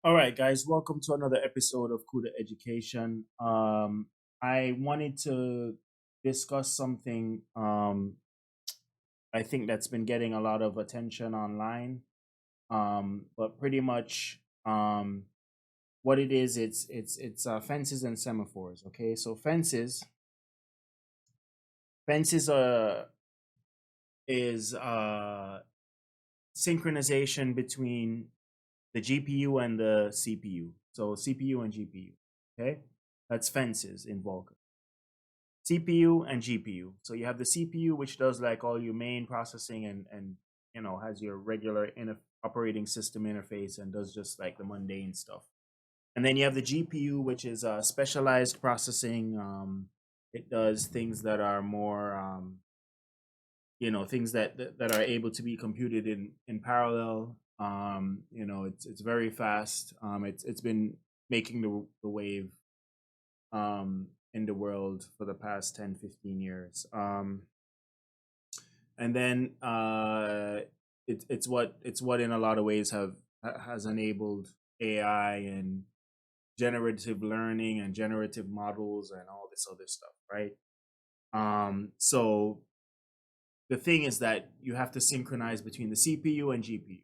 All right, guys, welcome to another episode of Cuda Education. I wanted to discuss something I think that's been getting a lot of attention online. But pretty much what it is, it's fences and semaphores. Okay, so fences is synchronization between the GPU and the CPU. So CPU and GPU. Okay, that's fences in Vulkan. CPU and GPU. So you have the CPU, which does like all your main processing and has your regular operating system interface and does just like the mundane stuff. And then you have the GPU, which is specialized processing. It does things that are more things that are able to be computed in parallel. It's very fast. It's been making the wave in the world for the past 10-15 years. And then it's what in a lot of ways has enabled AI and generative learning and generative models and all this other stuff, right? So the thing is that you have to synchronize between the CPU and GPU.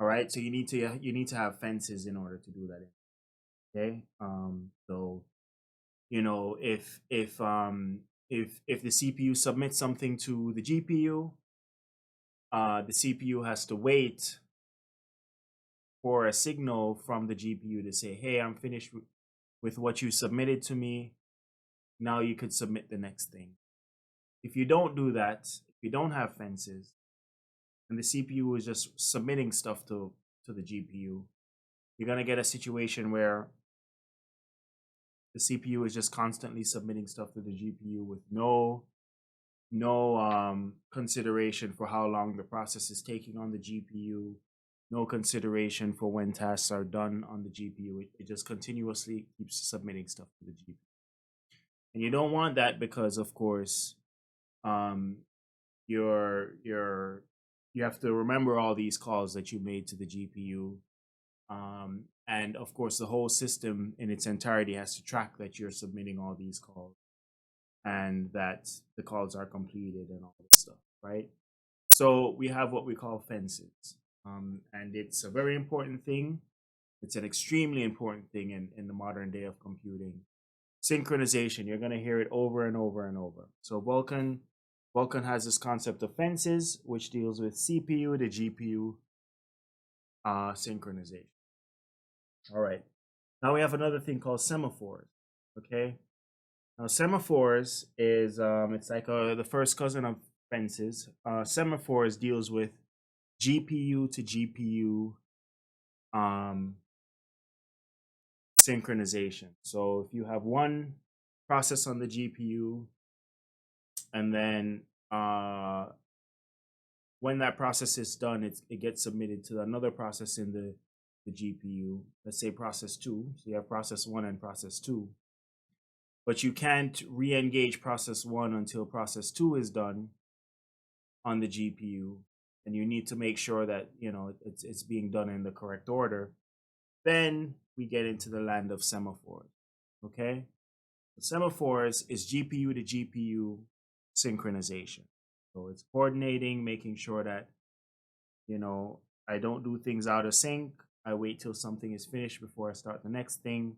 All right, so you need to have fences in order to do that. Okay, so if the CPU submits something to the GPU, the CPU has to wait for a signal from the GPU to say, "Hey, I'm finished with what you submitted to me. Now you could submit the next thing." If you don't do that, if you don't have fences, and the CPU is just submitting stuff to the GPU, you're gonna get a situation where the CPU is just constantly submitting stuff to the GPU with no consideration for how long the process is taking on the GPU, no consideration for when tasks are done on the GPU. It just continuously keeps submitting stuff to the GPU. And you don't want that because, of course, um, you're you have to remember all these calls that you made to the GPU. And of course, the whole system in its entirety has to track that you're submitting all these calls and that the calls are completed and all this stuff, right? So we have what we call fences, and it's a very important thing. It's an extremely important thing in the modern day of computing. Synchronization, you're going to hear it over and over and over. So Vulkan has this concept of fences, which deals with CPU to GPU synchronization. All right. Now we have another thing called semaphores. Okay. Now semaphores is it's like the first cousin of fences. Semaphores deals with GPU to GPU um, synchronization. So if you have one process on the GPU, and then when that process is done, it gets submitted to another process in the GPU. Let's say process two. So you have process one and process two. But you can't re-engage process one until process two is done on the GPU, and you need to make sure that it's being done in the correct order. Then we get into the land of semaphores. Okay, semaphores is GPU to GPU synchronization. So it's coordinating, making sure that I don't do things out of sync. I wait till something is finished before I start the next thing.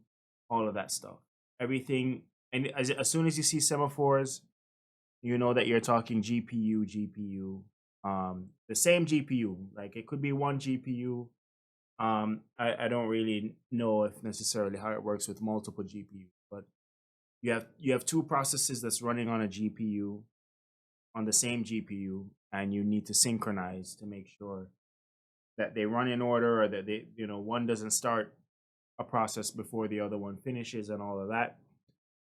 All of that stuff, everything, and as soon as you see semaphores, you know that you're talking GPU. The same GPU. Like it could be one GPU. I don't really know if necessarily how it works with multiple GPUs, but you have two processes that's running on a GPU on the same GPU, and you need to synchronize to make sure that they run in order, or that one doesn't start a process before the other one finishes, and all of that.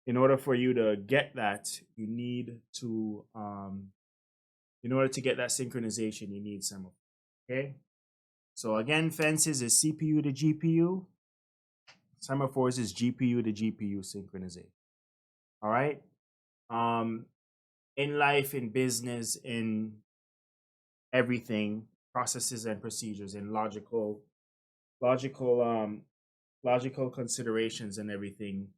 In order for you to get that, you need to in order to get that synchronization, you need semaphore. Okay. So again, fences is CPU to GPU. Semaphores is GPU to GPU synchronization. All right. Um, in life, in business, in everything, processes and procedures, in logical logical logical considerations and everything,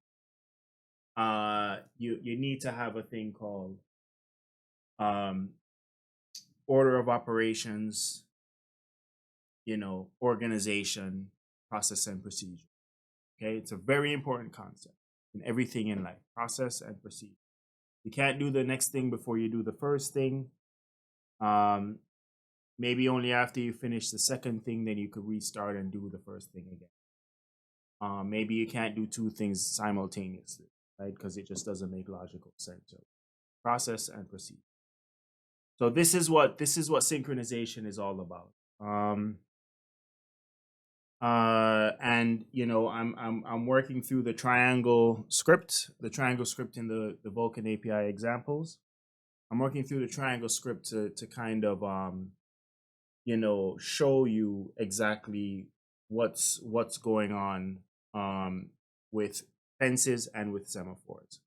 you need to have a thing called um order of operations, organization, process, and procedure. Okay, it's a very important concept in everything in life: process and procedure. You can't do the next thing before you do the first thing. um Maybe only after you finish the second thing, then you could restart and do the first thing again. Maybe you can't do two things simultaneously, right? Because it just doesn't make logical sense. So process and procedure. So this is what synchronization is all about. And I'm working through the triangle script, in the Vulkan API examples. I'm working through the triangle script to kind of show you exactly what's going on with fences and with semaphores.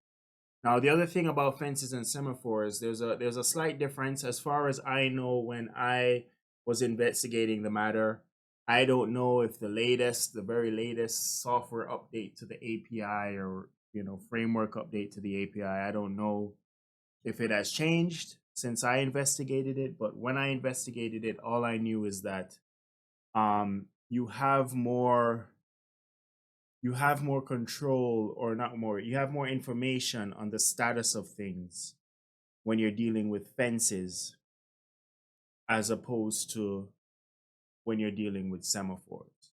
Now, the other thing about fences and semaphores, there's a slight difference. As far as I know, when I was investigating the matter, I don't know if the very latest software update to the API, or framework update to the API, I don't know if it has changed since I investigated it. But when I investigated it, all I knew is that you have more control, or not more, you have more information on the status of things when you're dealing with fences, as opposed to when you're dealing with semaphores.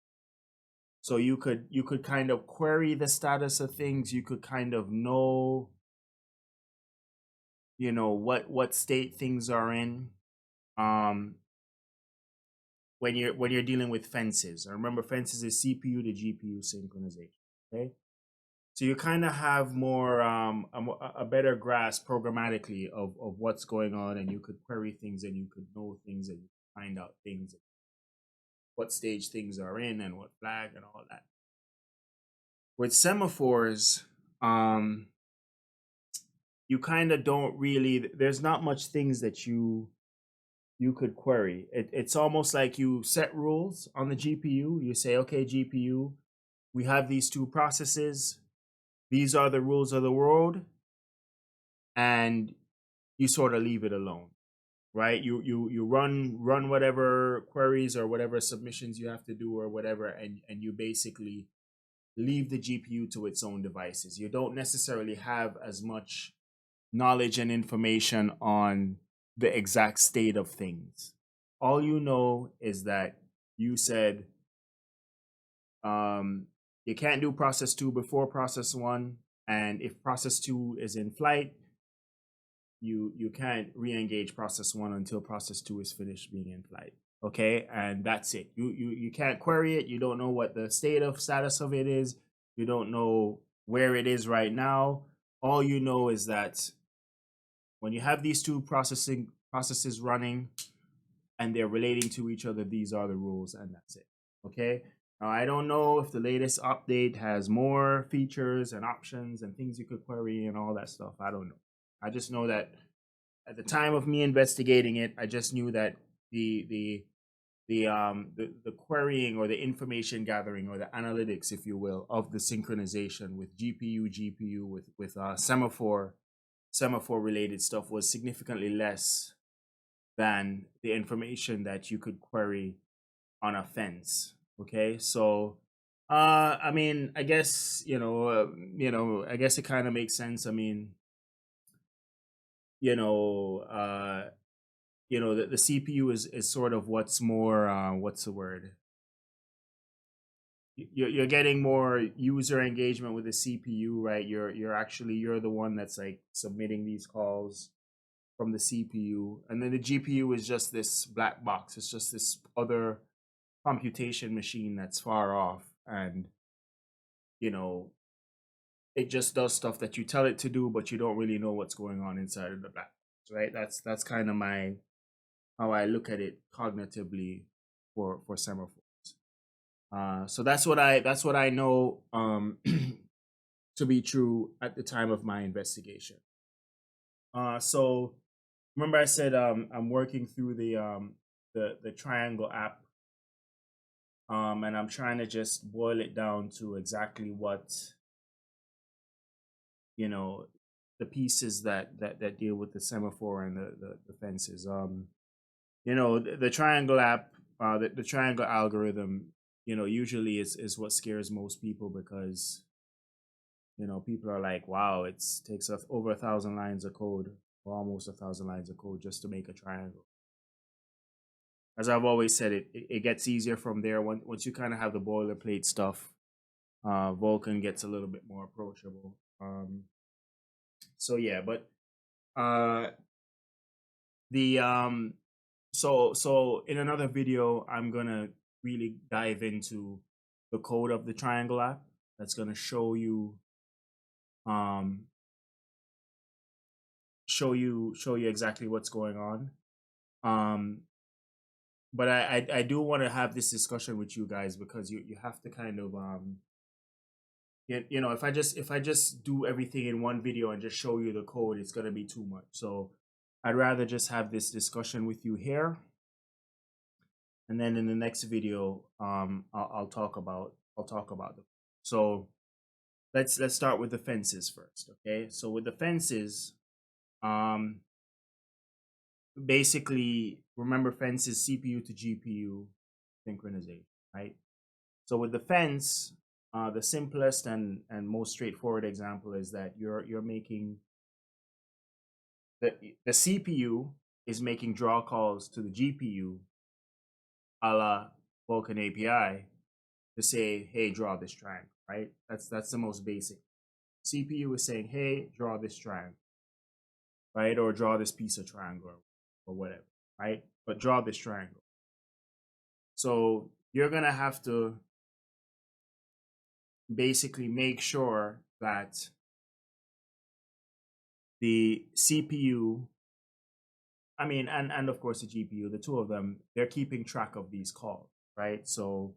So you could kind of query the status of things. You could kind of know what state things are in, um when you're dealing with fences. I remember fences is CPU to GPU synchronization. Okay, so you kind of have more a better grasp programmatically of what's going on, and you could query things, and you could know things, and you could find out things, what stage things are in, and what flag, and all that. With semaphores, you kind of don't really, there's not much things that you could query. It's almost like you set rules on the GPU. You say, okay, GPU, we have these two processes. These are the rules of the world, and you sort of leave it alone, right? You run whatever queries or whatever submissions you have to do or whatever, and you basically leave the GPU to its own devices. You don't necessarily have as much knowledge and information on the exact state of things. All you know is that you said you can't do process 2 before process 1, and if process 2 is in flight, you can't re-engage process 1 until process 2 is finished being in flight. Okay, and that's it. You can't query it. You don't know what the status of it is. You don't know where it is right now. All you know is that when you have these two processes running and they're relating to each other, these are the rules, and that's it. Okay. Now, I don't know if the latest update has more features and options and things you could query and all that stuff. I don't know. I just know that at the time of me investigating it, I just knew that the querying, or the information gathering, or the analytics, if you will, of the synchronization with GPU with semaphore related stuff was significantly less than the information that you could query on a fence. Okay, so I mean, I guess I guess it kind of makes sense. I mean, you know, uh, the CPU is sort of what's more what's the word? You're getting more user engagement with the CPU, right? You're the one that's like submitting these calls from the CPU, and then the GPU is just this black box. It's just this other computation machine that's far off, and you know it just does stuff that you tell it to do, but you don't really know what's going on inside of the black box, right? That's kind of my how I look at it cognitively for semaphores. So that's what I know to be true at the time of my investigation. So remember I said I'm working through the triangle app And I'm trying to just boil it down to exactly what, you know, the pieces that deal with the semaphore and the fences. The triangle app, the triangle algorithm, usually is what scares most people because people are like, wow, it takes us over 1,000 lines of code, or almost 1,000 lines of code just to make a triangle. As I've always said, it gets easier from there. Once you kind of have the boilerplate stuff, Vulkan gets a little bit more approachable. So yeah, but uh, the so in another video, I'm gonna really dive into the code of the triangle app. That's gonna um show you exactly what's going on. Um, but I do want to have this discussion with you guys because you have to kind of if I just do everything in one video and just show you the code, it's gonna be too much. So I'd rather just have this discussion with you here, and then in the next video, I'll talk about them. So let's start with the fences first, okay? So with the fences, um, basically remember fences CPU to GPU synchronization, right? So with the fence, the simplest and most straightforward example is that you're making the CPU is making draw calls to the GPU a la Vulkan API to say, hey, draw this triangle, right? That's the most basic. CPU is saying, hey, draw this triangle, right? Or draw this piece of triangle or whatever, right? But draw this triangle. So you're gonna have to basically make sure that the CPU, I mean, and of course the GPU, the two of them, they're keeping track of these calls, right? So,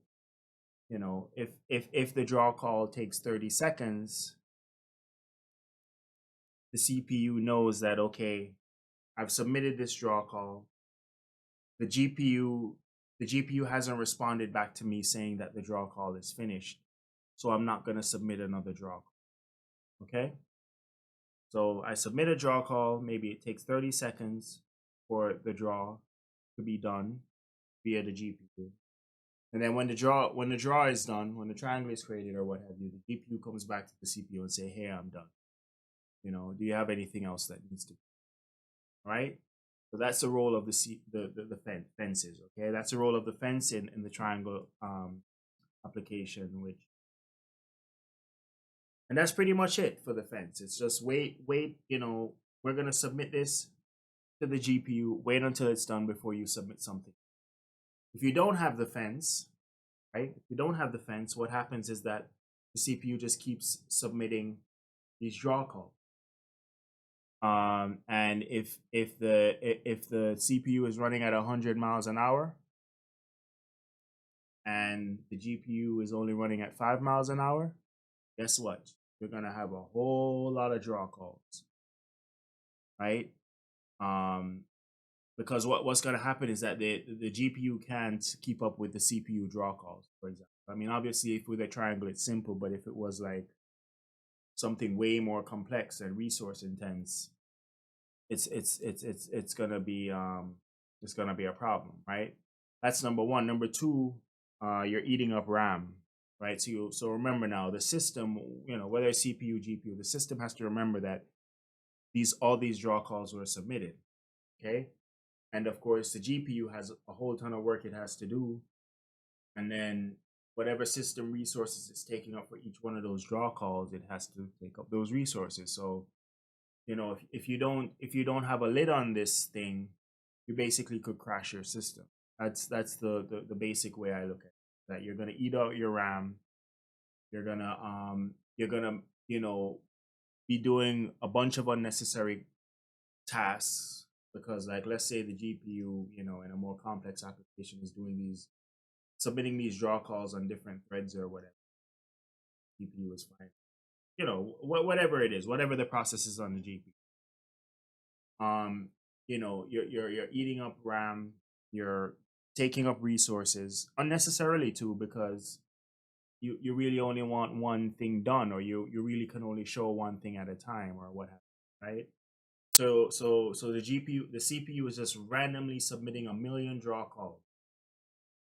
if the draw call takes 30 seconds, the CPU knows that, okay, I've submitted this draw call. The GPU the GPU hasn't responded back to me saying that the draw call is finished. So I'm not going to submit another draw call. Okay? So I submit a draw call, maybe it takes 30 seconds for the draw to be done via the GPU. And then when the draw is done, when the triangle is created or what have you, the GPU comes back to the CPU and say, "Hey, I'm done. Do you have anything else that needs to be?" Right? So that's the role of the fences. Okay, that's the role of the fence in the triangle application, and that's pretty much it for the fence. It's just wait. We're gonna submit this to the GPU. Wait until it's done before you submit something. If you don't have the fence, right? If you don't have the fence, what happens is that the CPU just keeps submitting these draw calls. And if the CPU is running at 100 miles an hour and the GPU is only running at 5 miles an hour, guess what? You're gonna have a whole lot of draw calls, right? Um, because what's gonna happen is that the GPU can't keep up with the CPU draw calls, for example. I mean, obviously, if with a triangle, it's simple, but if it was like something way more complex and resource intense, it's gonna be a problem, right? That's number one. Number two, you're eating up RAM, right? So remember now the system, whether it's CPU, GPU, the system has to remember that all these draw calls were submitted, okay? And of course, the GPU has a whole ton of work it has to do, and then whatever system resources it's taking up for each one of those draw calls, it has to take up those resources. So if you don't have a lid on this thing, you basically could crash your system. That's the basic way I look at it. That you're gonna eat out your RAM. You're gonna be doing a bunch of unnecessary tasks because, like, let's say the GPU, in a more complex application is submitting these draw calls on different threads or whatever. GPU is fine. Whatever it is, whatever the process is on the GPU. You're eating up RAM, you're taking up resources unnecessarily too, because you really only want one thing done, or you really can only show one thing at a time, or what have you, right? So the CPU is just randomly submitting a million draw calls,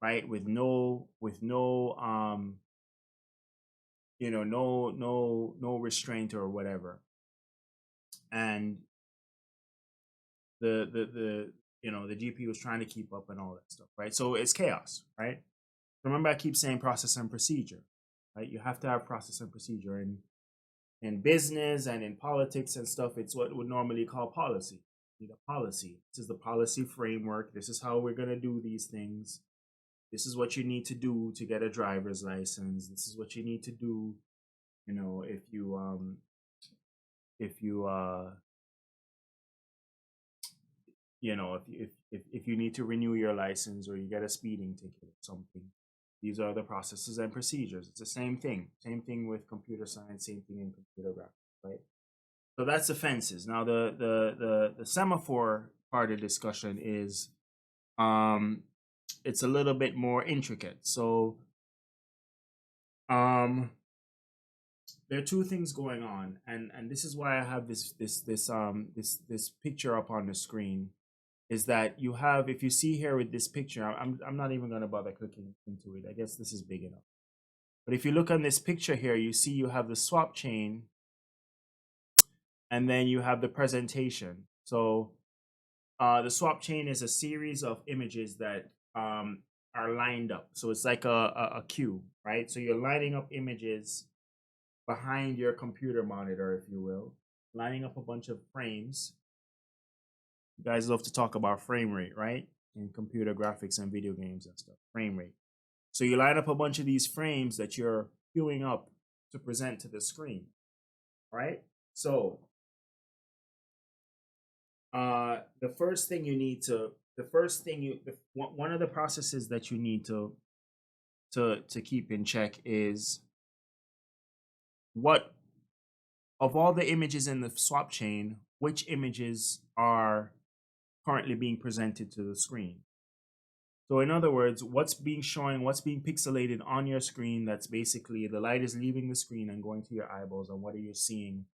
right? With no no restraint or whatever. And the the GPU is trying to keep up and all that stuff, right? So it's chaos, right? Remember, I keep saying process and procedure, right? You have to have process and procedure in business and in politics and stuff. It's what we would normally call policy. You need a policy. This is the policy framework. This is how we're gonna do these things. This is what you need to do to get a driver's license. This is what you need to do, if you if you need to renew your license, or you get a speeding ticket or something. These are the processes and procedures. It's the same thing. Same thing with computer science. Same thing in computer graphics, right? So that's the fences. Now the semaphore part of the discussion is it's a little bit more intricate. So there are two things going on, and this is why I have this picture up on the screen. Is that you have, if you see here with this picture, I'm not even going to bother clicking into it. I guess this is big enough. But if you look on this picture here, you see you have the swap chain, and then you have the presentation. So the swap chain is a series of images that are lined up. So it's like a queue, right? So you're lining up images behind your computer monitor, if you will, lining up a bunch of frames. You guys love to talk about frame rate, right? In computer graphics and video games and stuff, frame rate. So you line up a bunch of these frames that you're queuing up to present to the screen, right? So the first thing you need to, one of the processes that you need to keep in check is what of all the images in the swap chain, which images are currently being presented to the screen. So in other words, what's being pixelated on your screen, that's basically the light is leaving the screen and going to your eyeballs, and what are you seeing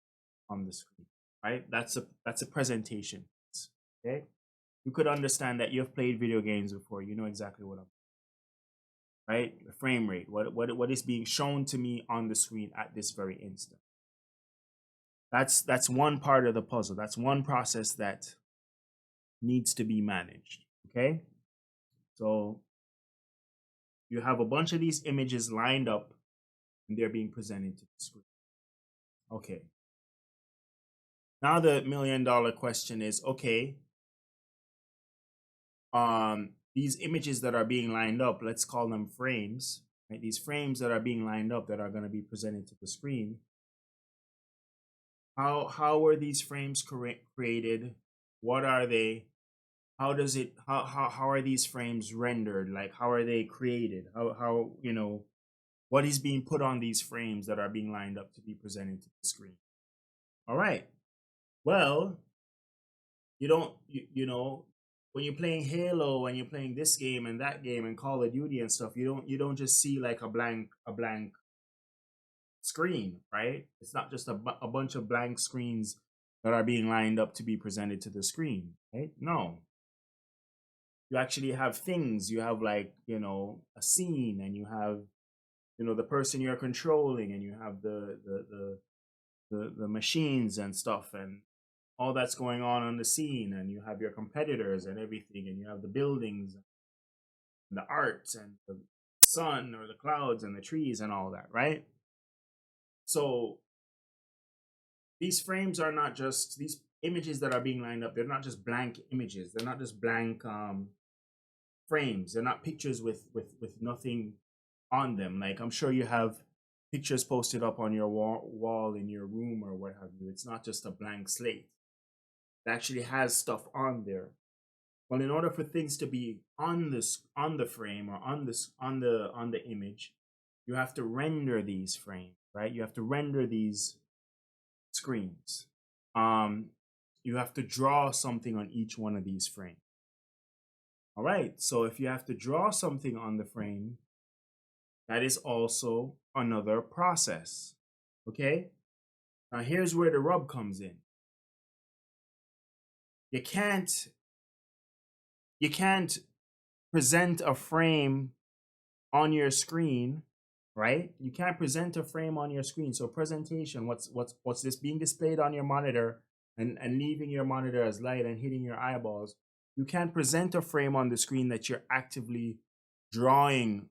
on the screen, right? That's a presentation, okay? You could understand that you've played video games before. You know exactly what I'm, right? The frame rate, what is being shown to me on the screen at this very instant. That's one part of the puzzle. That's one process that needs to be managed, okay? So you have a bunch of these images lined up, and they're being presented to the screen. Okay. Now the $1 million question is, okay, these images that are being lined up, let's call them frames, right? These frames that are being lined up that are going to be presented to the screen. How were these frames created? What are they? How are these frames rendered? Like, how are they created? How what is being put on these frames that are being lined up to be presented to the screen? All right. Well, when you're playing Halo, when you're playing this game and that game and Call of Duty and stuff, you don't just see like a blank screen, right? It's not just a bunch of blank screens that are being lined up to be presented to the screen, right? No. You actually have things. You have, like, a scene, and you have, the person you're controlling, and you have the machines and stuff, and all that's going on the scene, and you have your competitors and everything, and you have the buildings and the art and the sun or the clouds and the trees and all that, right? So these frames are not just these images that are being lined up. They're not just blank images. They're not just blank frames. They're not pictures with nothing on them. Like, I'm sure you have pictures posted up on your wall in your room or what have you. It's not just a blank slate. It actually has stuff on there. Well, in order for things to be on the frame or on the image, you have to render these frames, right? You have to render these screens. You have to draw something on each one of these frames. All right, so if you have to draw something on the frame, that is also another process. Okay, now here's where the rub comes in. You can't present a frame on your screen, right? You can't present a frame on your screen. So presentation, what's this being displayed on your monitor and leaving your monitor as light and hitting your eyeballs. You can't present a frame on the screen that you're actively drawing.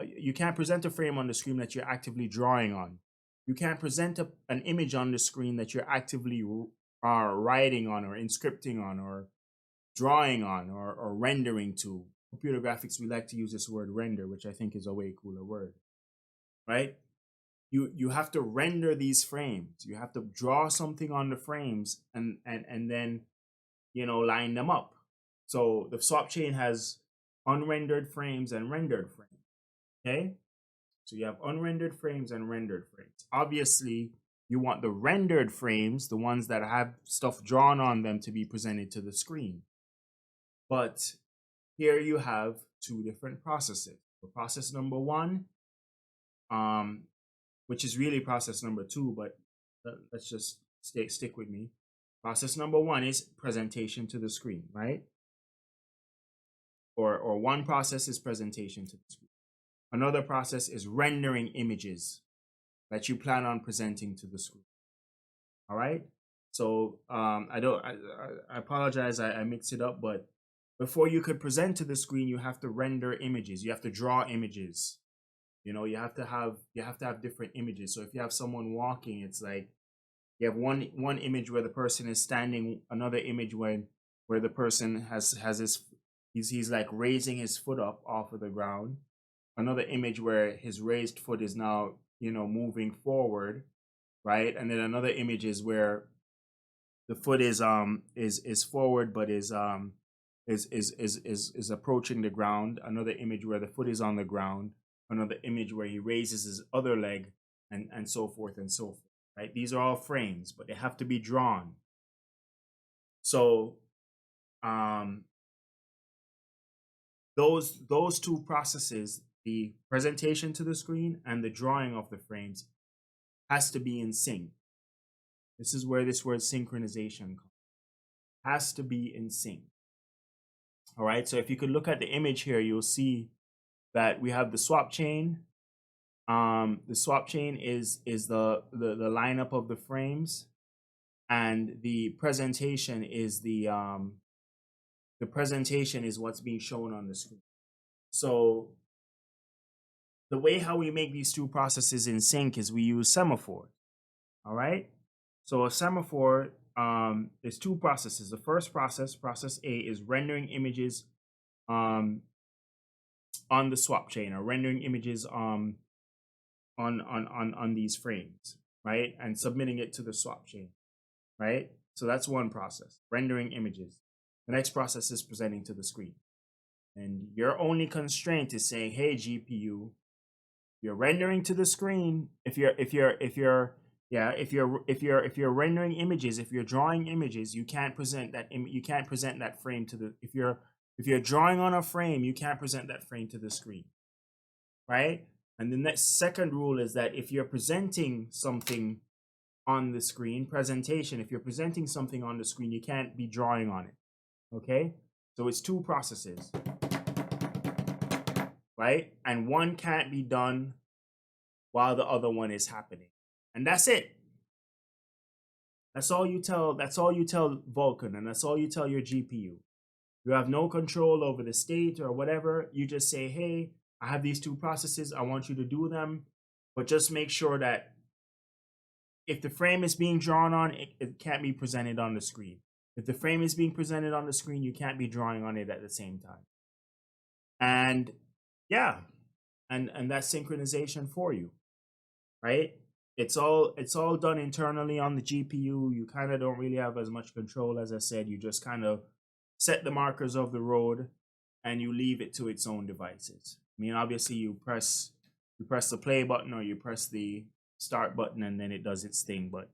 You can't present a frame on the screen that you're actively drawing on. You can't present an image on the screen that you're actively writing on or inscripting on or drawing on or rendering to. Computer graphics, we like to use this word render, which I think is a way cooler word, right? You have to render these frames. You have to draw something on the frames and then line them up. So the swap chain has unrendered frames and rendered frames. Okay, so you have unrendered frames and rendered frames. Obviously, you want the rendered frames, the ones that have stuff drawn on them, to be presented to the screen. But here you have two different processes. For process number one, which is really process number two, but let's just stick with me. Process number one is presentation to the screen, right? Or one process is presentation to the screen. Another process is rendering images that you plan on presenting to the screen. All right. So I apologize, I mixed it up, but before you could present to the screen, you have to render images. You have to draw images. You have to have different images. So if you have someone walking, it's like you have one image where the person is standing, another image where the person has he's like raising his foot up off of the ground, another image where his raised foot is now moving forward, right? And then another image is where the foot is forward but is approaching the ground. Another image where the foot is on the ground. Another image where he raises his other leg, and so forth and so forth. Right? These are all frames, but they have to be drawn. So those two processes, the presentation to the screen and the drawing of the frames, has to be in sync. This is where this word synchronization comes. Has to be in sync. All right, so if you could look at the image here, you'll see that we have the swap chain. The swap chain is the lineup of the frames, and the presentation is what's being shown on the screen. So the way how we make these two processes in sync is we use semaphores. All right. So a semaphore, there's two processes. The first process A, is rendering images on the swap chain, or rendering images on these frames, right? And submitting it to the swap chain, right? So that's one process, rendering images. The next process is presenting to the screen. And your only constraint is saying, hey, GPU, you're rendering to the screen. If you're rendering images, if you're drawing images, you can't present that frame to the, if you're drawing on a frame, you can't present that frame to the screen, right? And the next second rule is that if you're presenting something on the screen, presentation, if you're presenting something on the screen, you can't be drawing on it. Okay? So it's two processes, right? And one can't be done while the other one is happening. And that's it. That's all you tell Vulkan, and that's all you tell your GPU. You have no control over the state or whatever. You just say, hey, I have these two processes. I want you to do them, but just make sure that if the frame is being drawn on, it can't be presented on the screen. If the frame is being presented on the screen, you can't be drawing on it at the same time. And yeah, and that's synchronization for you, right? It's all done internally on the GPU. You kind of don't really have as much control. As I said, you just kind of set the markers of the road and you leave it to its own devices. I mean, obviously you press the play button or you press the start button and then it does its thing, but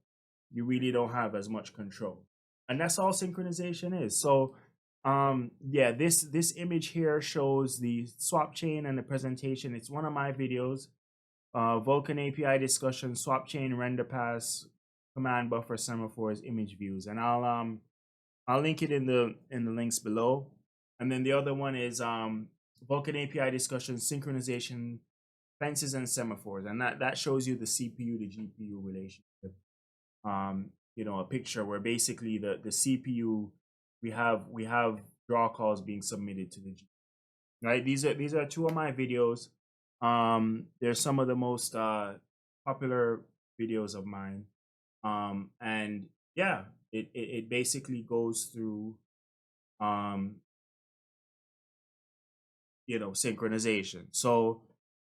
you really don't have as much control. And that's all synchronization is. So Yeah, this image here shows the swap chain and the presentation. It's one of my videos. Vulkan API discussion, swap chain, render pass, command buffer, semaphores, image views, and I'll link it in the links below. And then the other one is Vulkan API discussion, synchronization, fences, and semaphores, and that shows you the CPU to GPU relationship. A picture where basically the CPU, we have draw calls being submitted to the GPU. Right? These are two of my videos. They're some of the most popular videos of mine. And yeah, it basically goes through um synchronization. So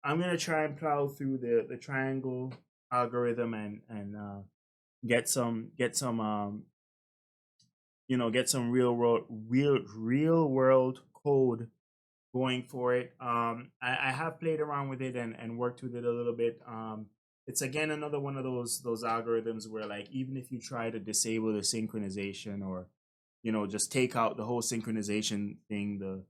I'm gonna try and plow through the triangle algorithm and get some get some real world code going for it. I have played around with it and worked with it a little bit. It's again another one of those algorithms where, like, even if you try to disable the synchronization, or just take out the whole synchronization thing, the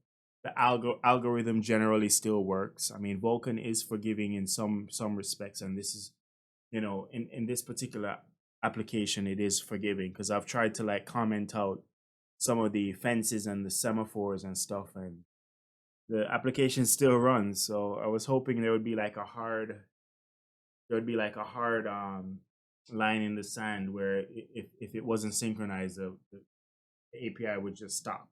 algorithm generally still works. I mean, Vulkan is forgiving in some respects, and this is, in this particular application, it is forgiving, because I've tried to, like, comment out some of the fences and the semaphores and stuff, and the application still runs. So I was hoping there would be like a hard line in the sand where, if it wasn't synchronized, the API would just stop.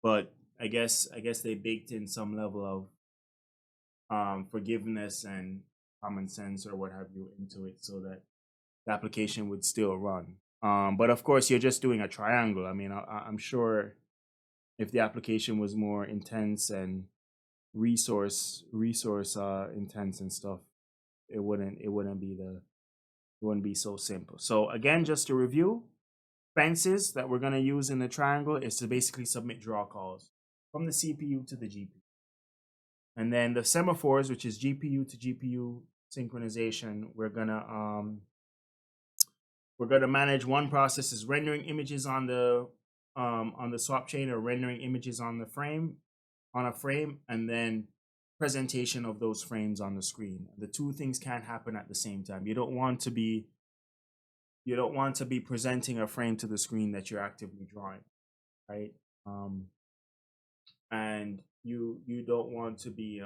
But I guess they baked in some level of forgiveness and common sense or what have you into it, so that the application would still run. But of course, you're just doing a triangle. I mean, I'm sure if the application was more intense and resource intense and stuff, it wouldn't be so simple. So again, just to review, fences that we're going to use in the triangle is to basically submit draw calls from the CPU to the GPU. And then the semaphores, which is GPU to GPU synchronization, we're gonna manage one process is rendering images on the swap chain, or rendering images on a frame, and then presentation of those frames on the screen. The two things can't happen at the same time. You don't want to be presenting a frame to the screen that you're actively drawing, right? And you don't want to be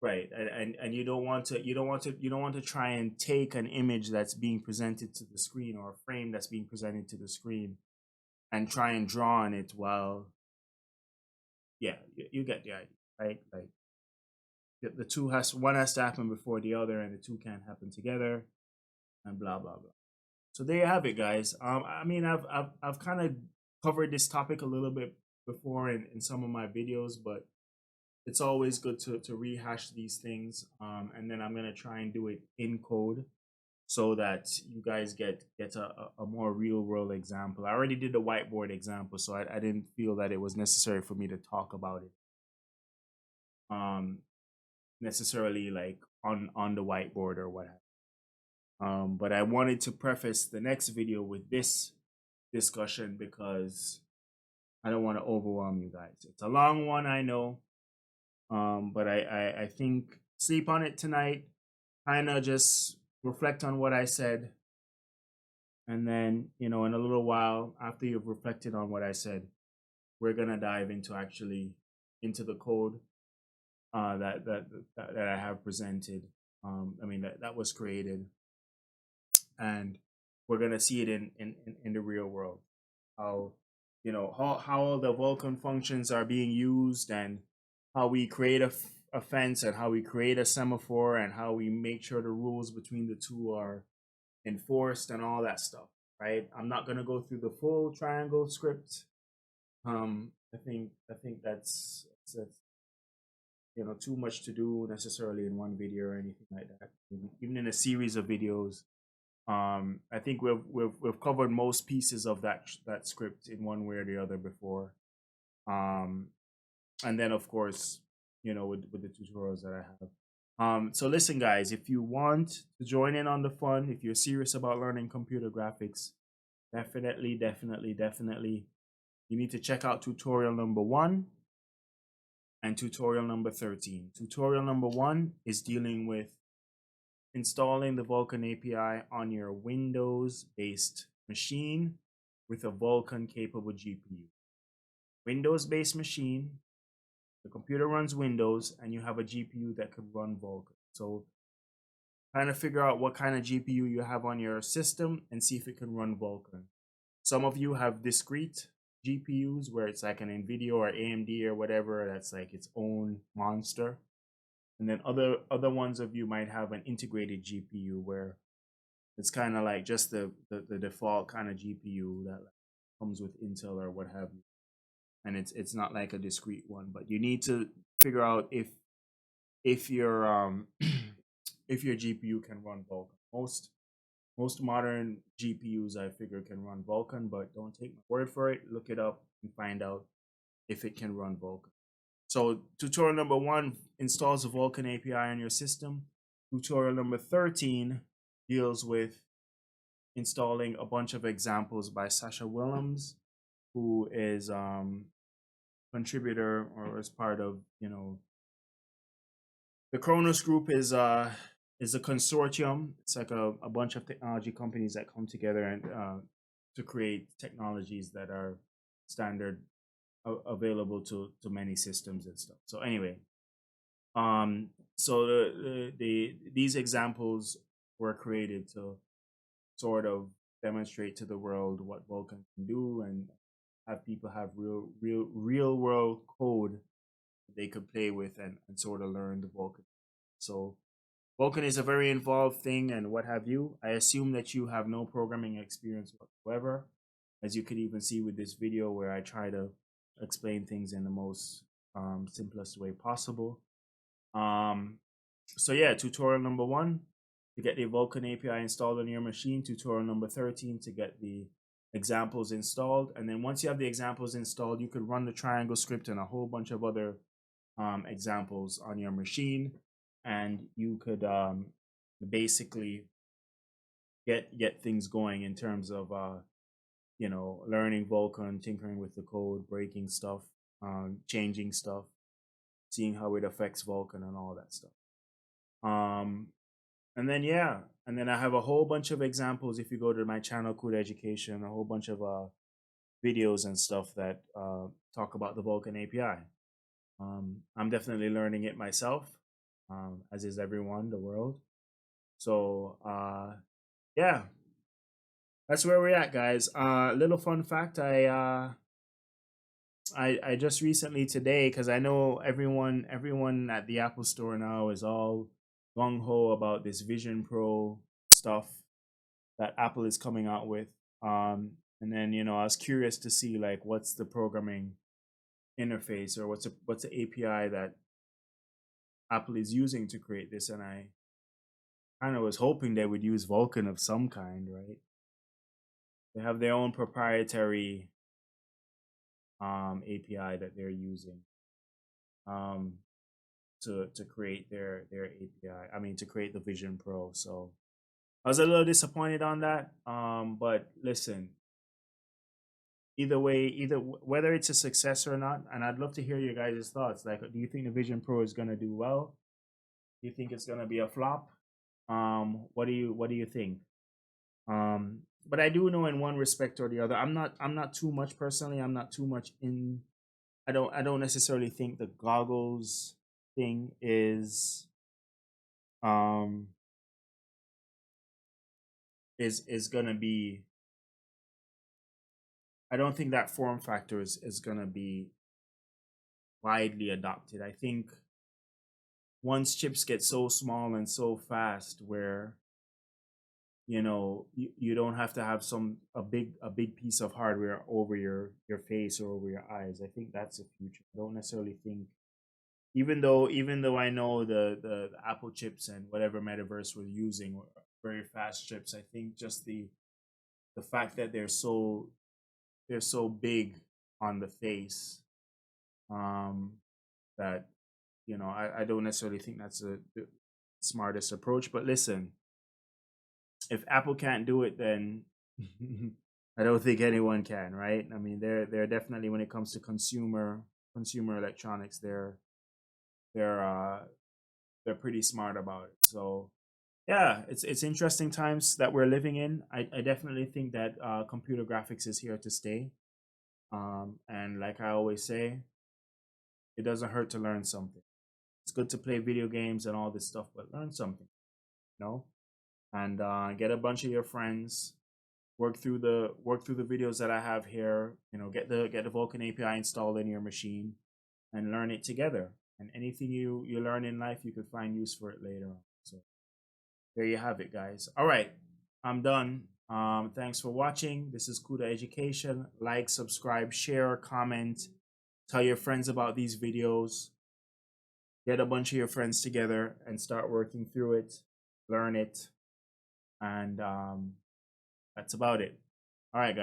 right, and you don't want to try and take an image that's being presented to the screen, or a frame that's being presented to the screen, and try and draw on it while, yeah, you get the idea, right? Like, the two one has to happen before the other, and the two can't happen together, and blah blah blah. So there you have it, guys. I mean, I've kind of covered this topic a little bit before in some of my videos, but it's always good to rehash these things. And then I'm gonna try and do it in code, so that you guys get a more real world example. I already did the whiteboard example, so I didn't feel that it was necessary for me to talk about it necessarily, like, on the whiteboard or what have you. But I wanted to preface the next video with this discussion, because I don't want to overwhelm you guys. It's a long one, I know. But I think sleep on it tonight, kind of just reflect on what I said, and then, in a little while, after you've reflected on what I said, we're gonna dive into the code that I have presented. I mean, that was created, and we're gonna see it in the real world. How how all the Vulkan functions are being used, and how we create a fence, and how we create a semaphore, and how we make sure the rules between the two are enforced, and all that stuff. Right? I'm not gonna go through the full triangle script. I think that's too much to do necessarily in one video or anything like that. Even in a series of videos, I think we've covered most pieces of that script in one way or the other before. And then, of course, with the tutorials that I have. So listen, guys, if you want to join in on the fun, if you're serious about learning computer graphics, definitely, you need to check out tutorial number 1 and tutorial number 13. Tutorial number 1 is dealing with installing the Vulkan API on your Windows-based machine with a Vulkan-capable GPU. Windows-based machine, the computer runs Windows, and you have a GPU that could run Vulkan. So trying to figure out what kind of GPU you have on your system and see if it can run Vulkan. Some of you have discrete GPUs where it's like an NVIDIA or AMD or whatever that's like its own monster. And then other ones of you might have an integrated GPU where it's kind of like just the default kind of GPU that comes with Intel or what have you. And it's not like a discrete one, but you need to figure out if your if your GPU can run Vulkan. Most modern GPUs I figure can run Vulkan, but don't take my word for it. Look it up and find out if it can run Vulkan. So tutorial number 1 installs the Vulkan API on your system. Tutorial number 13 deals with installing a bunch of examples by Sasha Willems, who is contributor or is part of, the Kronos group is a consortium. It's like a bunch of technology companies that come together and to create technologies that are standard available to many systems and stuff. So anyway, so these examples were created to sort of demonstrate to the world what Vulkan can do and have people have real world code they could play with and sort of learn the Vulkan. So Vulkan is a very involved thing and what have you. I assume that you have no programming experience whatsoever, as you could even see with this video where I try to explain things in the most simplest way possible. So yeah, tutorial number 1 to get the Vulkan API installed on your machine. Tutorial number 13 to get the examples installed. And then once you have the examples installed, you could run the triangle script and a whole bunch of other examples on your machine. And you could basically get things going in terms of learning Vulkan, tinkering with the code, breaking stuff, changing stuff, seeing how it affects Vulkan and all that stuff. And then I have a whole bunch of examples. If you go to my channel, Cuda Education, a whole bunch of videos and stuff that talk about the Vulkan API. I'm definitely learning it myself, as is everyone, the world. So yeah, that's where we're at, guys. Little fun fact: I just recently today, because I know everyone at the Apple Store now is all gung ho about this Vision Pro stuff that Apple is coming out with. And then I was curious to see like what's the programming interface or what's the API that Apple is using to create this, and I kind of was hoping they would use Vulkan of some kind, right? They have their own proprietary API that they're using to create their API. I mean, to create the Vision Pro. So I was a little disappointed on that. But listen, either way, whether it's a success or not, and I'd love to hear your guys' thoughts. Like, do you think the Vision Pro is gonna do well? Do you think it's gonna be a flop? What do you think? But I do know in one respect or the other, I'm not too much personally. I'm not too much in. I don't necessarily think the goggles thing is gonna be. I don't think that form factor is gonna be widely adopted. I think once chips get so small and so fast where you don't have to have a big piece of hardware over your face or over your eyes. I think that's the future. I don't necessarily think, even though I know the Apple chips and whatever metaverse we're using were very fast chips, I think just the fact that they're so big on the face, that I don't necessarily think that's the smartest approach. But listen, if Apple can't do it, then I don't think anyone can, right? I mean, they're definitely, when it comes to consumer electronics, they're uh they're pretty smart about it. So yeah, it's interesting times that we're living in. I definitely think that computer graphics is here to stay. And like I always say, it doesn't hurt to learn something. It's good to play video games and all this stuff, but learn something, you know? And get a bunch of your friends, work through the videos that I have here. You know, get the Vulkan API installed in your machine and learn it together. And anything you learn in life, you could find use for it later on. So there you have it, guys. All right, I'm done. Thanks for watching. This is Cuda Education. Like, subscribe, share, comment, tell your friends about these videos. Get a bunch of your friends together and start working through it, learn it, and that's about it. All right, guys.